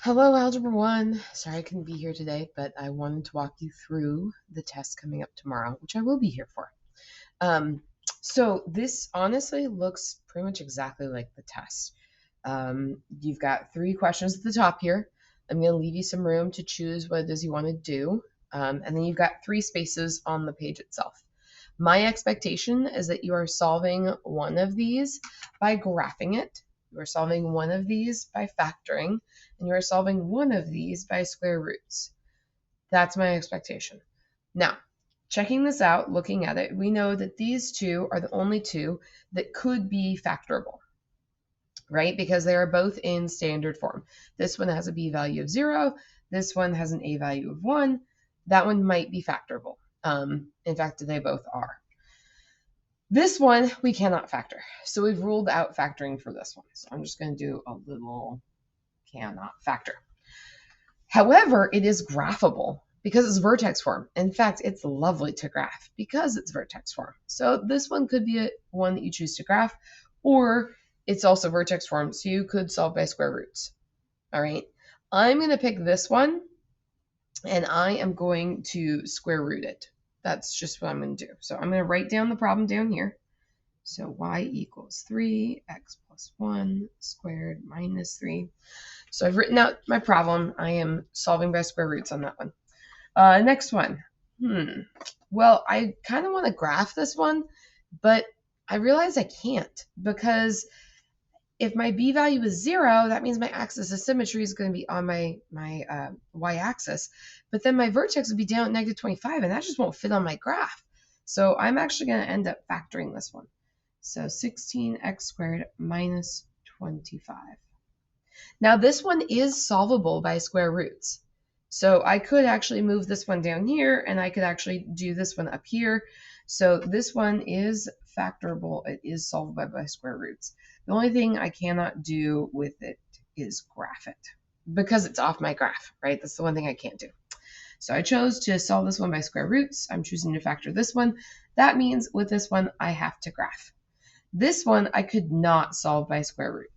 Hello, Algebra 1. Sorry I couldn't be here today, but I wanted to walk you through the test coming up tomorrow, which I will be here for. So this honestly looks pretty much exactly like the test. You've got 3 questions at the top here. I'm going to leave you some room to choose what it is you want to do. And then you've got 3 spaces on the page itself. My expectation is that you are solving one of these by graphing it. You are solving one of these by factoring, and you are solving one of these by square roots. That's my expectation. Now, checking this out, looking at it, we know that these two are the only two that could be factorable, right? Because they are both in standard form. This one has a b value of 0. This one has an a value of 1. That one might be factorable. In fact, they both are. This one we cannot factor. So we've ruled out factoring for this one. So I'm just going to do a little cannot factor. However, it is graphable because it's vertex form. In fact, it's lovely to graph because it's vertex form. So this one could be one that you choose to graph, or it's also vertex form, so you could solve by square roots. All right. I'm going to pick this one, and I am going to square root it. That's just what I'm going to do. So I'm going to write down the problem down here. So y equals 3, x plus 1 squared minus 3. So I've written out my problem. I am solving by square roots on that one. Next one. Well, I kind of want to graph this one, but I realize I can't, because if my b value is 0, that means my axis of symmetry is going to be on my y-axis. But then my vertex would be down at negative 25, and that just won't fit on my graph. So I'm actually going to end up factoring this one. So 16x squared minus 25. Now this one is solvable by square roots. So I could actually move this one down here, and I could actually do this one up here. So this one is factorable. It is solvable by square roots. The only thing I cannot do with it is graph it, because it's off my graph, right? That's the one thing I can't do. So I chose to solve this one by square roots. I'm choosing to factor this one. That means with this one, I have to graph. This one I could not solve by square root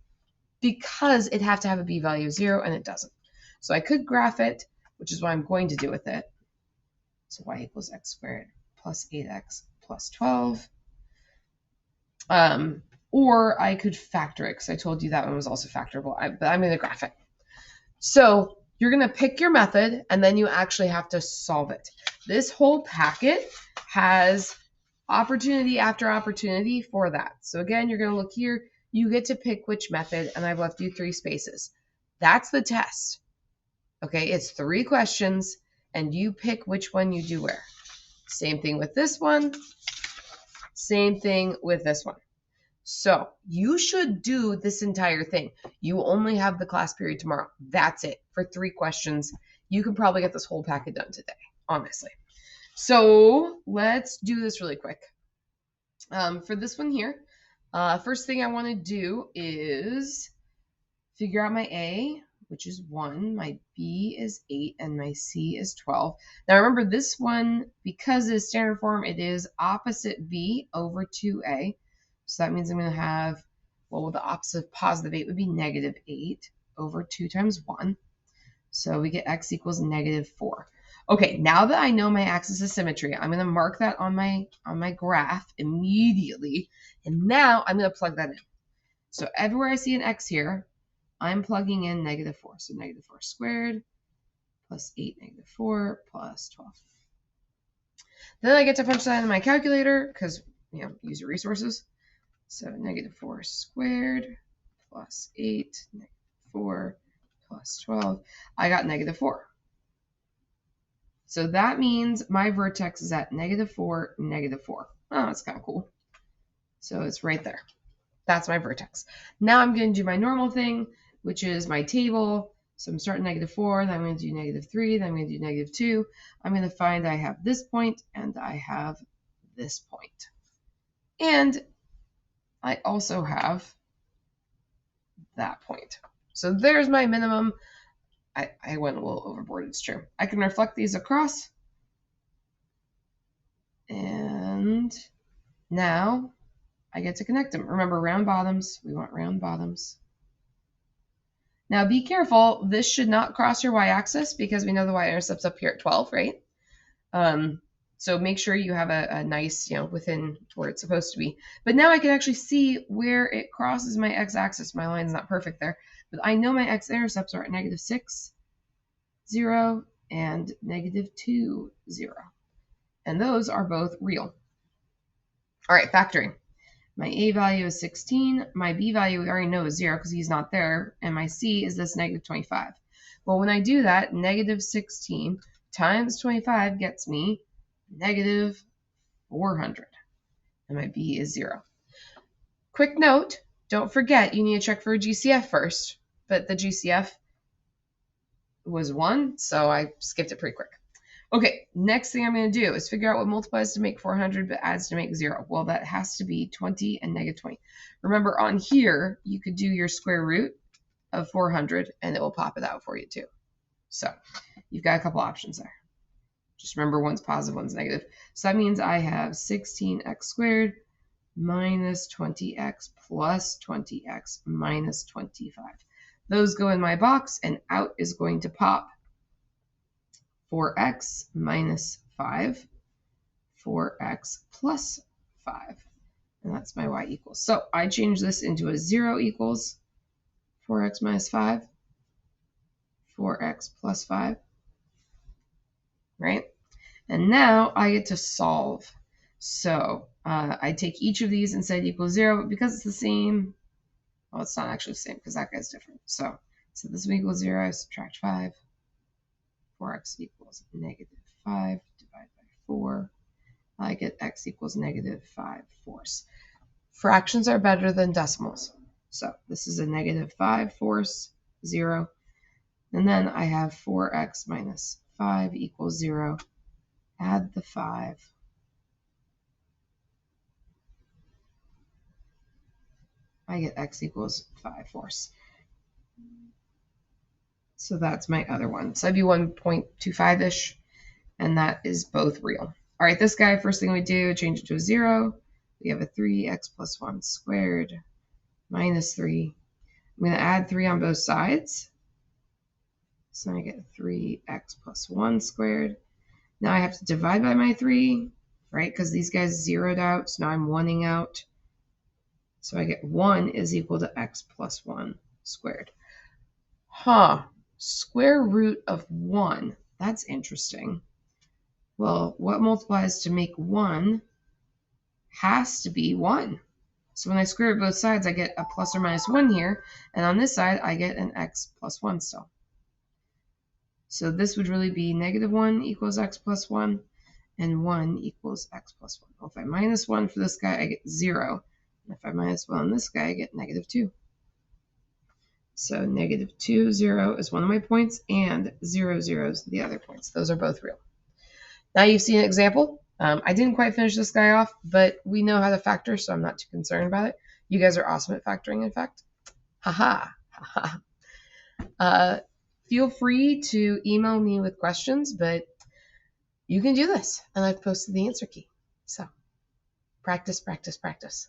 because it'd have to have a b value of 0, and it doesn't. So I could graph it, which is what I'm going to do with it. So y equals x squared plus 8x plus 12. Or I could factor it, because I told you that one was also factorable, but I'm going to graph it. So you're going to pick your method, and then you actually have to solve it. This whole packet has opportunity after opportunity for that. So again, you're going to look here. You get to pick which method, and I've left you 3 spaces. That's the test. Okay, it's 3 questions, and you pick which one you do where. Same thing with this one. Same thing with this one. So you should do this entire thing. You only have the class period tomorrow. That's it for 3 questions. You can probably get this whole packet done today, honestly. So let's do this really quick. For this one here, first thing I want to do is figure out my A, which is 1, my B is 8, and my C is 12. Now remember, this one, because it's standard form, it is opposite B over 2A. So that means I'm going to have, well, the opposite of positive 8 would be negative 8 over 2 times 1. So we get x equals negative 4. Okay, now that I know my axis of symmetry, I'm going to mark that on my graph immediately. And now I'm going to plug that in. So everywhere I see an x here, I'm plugging in negative 4. So negative 4 squared plus 8 negative 4 plus 12. Then I get to punch that in my calculator because, use your resources. So negative 4 squared plus 8 negative 4 plus 12. I got negative 4. So that means my vertex is at negative 4, negative 4. Oh, that's kind of cool. So it's right there. That's my vertex. Now I'm going to do my normal thing, which is my table. So I'm starting negative 4, then I'm going to do negative 3, then I'm going to do negative 2. I'm going to find I have this point, and I have this point. And I also have that point. So there's my minimum. I went a little overboard, it's true. I can reflect these across. And now I get to connect them. Remember, round bottoms. We want round bottoms. Now be careful, this should not cross your y-axis because we know the y-intercept's up here at 12, right? So make sure you have a nice, within where it's supposed to be. But now I can actually see where it crosses my x-axis. My line's not perfect there, but I know my x-intercepts are at -6, 0, and -2, 0. And those are both real. All right, factoring. My a value is 16. My b value we already know is 0 because he's not there. And my c is this -25. Well, when I do that, -16 times 25 gets me -400. And my b is 0. Quick note, don't forget you need to check for a GCF first. But the GCF was 1, so I skipped it pretty quick. Okay, next thing I'm going to do is figure out what multiplies to make 400 but adds to make 0. Well, that has to be 20 and -20. Remember, on here, you could do your square root of 400, and it will pop it out for you, too. So you've got a couple options there. Just remember, one's positive, one's negative. So that means I have 16x squared minus 20x plus 20x minus 25. Those go in my box, and out is going to pop 4x minus 5, 4x plus 5. And that's my y equals. So I change this into a 0 equals 4x minus 5, 4x plus 5, right? And now I get to solve. So I take each of these and set it equals 0, but because it's the same, well, it's not actually the same because that guy's different. So this one equals 0, I subtract 5. 4x equals -5 divided by 4. I get x equals -5/4. Fractions are better than decimals. So this is a -5/4, 0. And then I have 4x minus 5 equals 0. Add the 5. I get x equals 5/4. So that's my other one. So that'd be 1.25-ish, and that is both real. All right, this guy, first thing we do, change it to a 0. We have a 3x plus 1 squared minus 3. I'm going to add 3 on both sides. So I get 3x plus 1 squared. Now I have to divide by my 3, right? Because these guys zeroed out, so now I'm 1ing out. So I get 1 is equal to x plus 1 squared. Square root of 1. That's interesting. Well, what multiplies to make 1 has to be 1. So when I square root both sides, I get a plus or minus 1 here. And on this side, I get an x plus 1 still. So this would really be -1 equals x plus 1, and 1 equals x plus 1. Well, if I minus 1 for this guy, I get 0. And if I minus 1 on this guy, I get -2. So -2, 0 is one of my points, and 0, 0 is the other points. Those are both real. Now you've seen an example. I didn't quite finish this guy off, but we know how to factor, so I'm not too concerned about it. You guys are awesome at factoring, in fact. Haha. Feel free to email me with questions, but you can do this. And I've posted the answer key. So practice, practice, practice.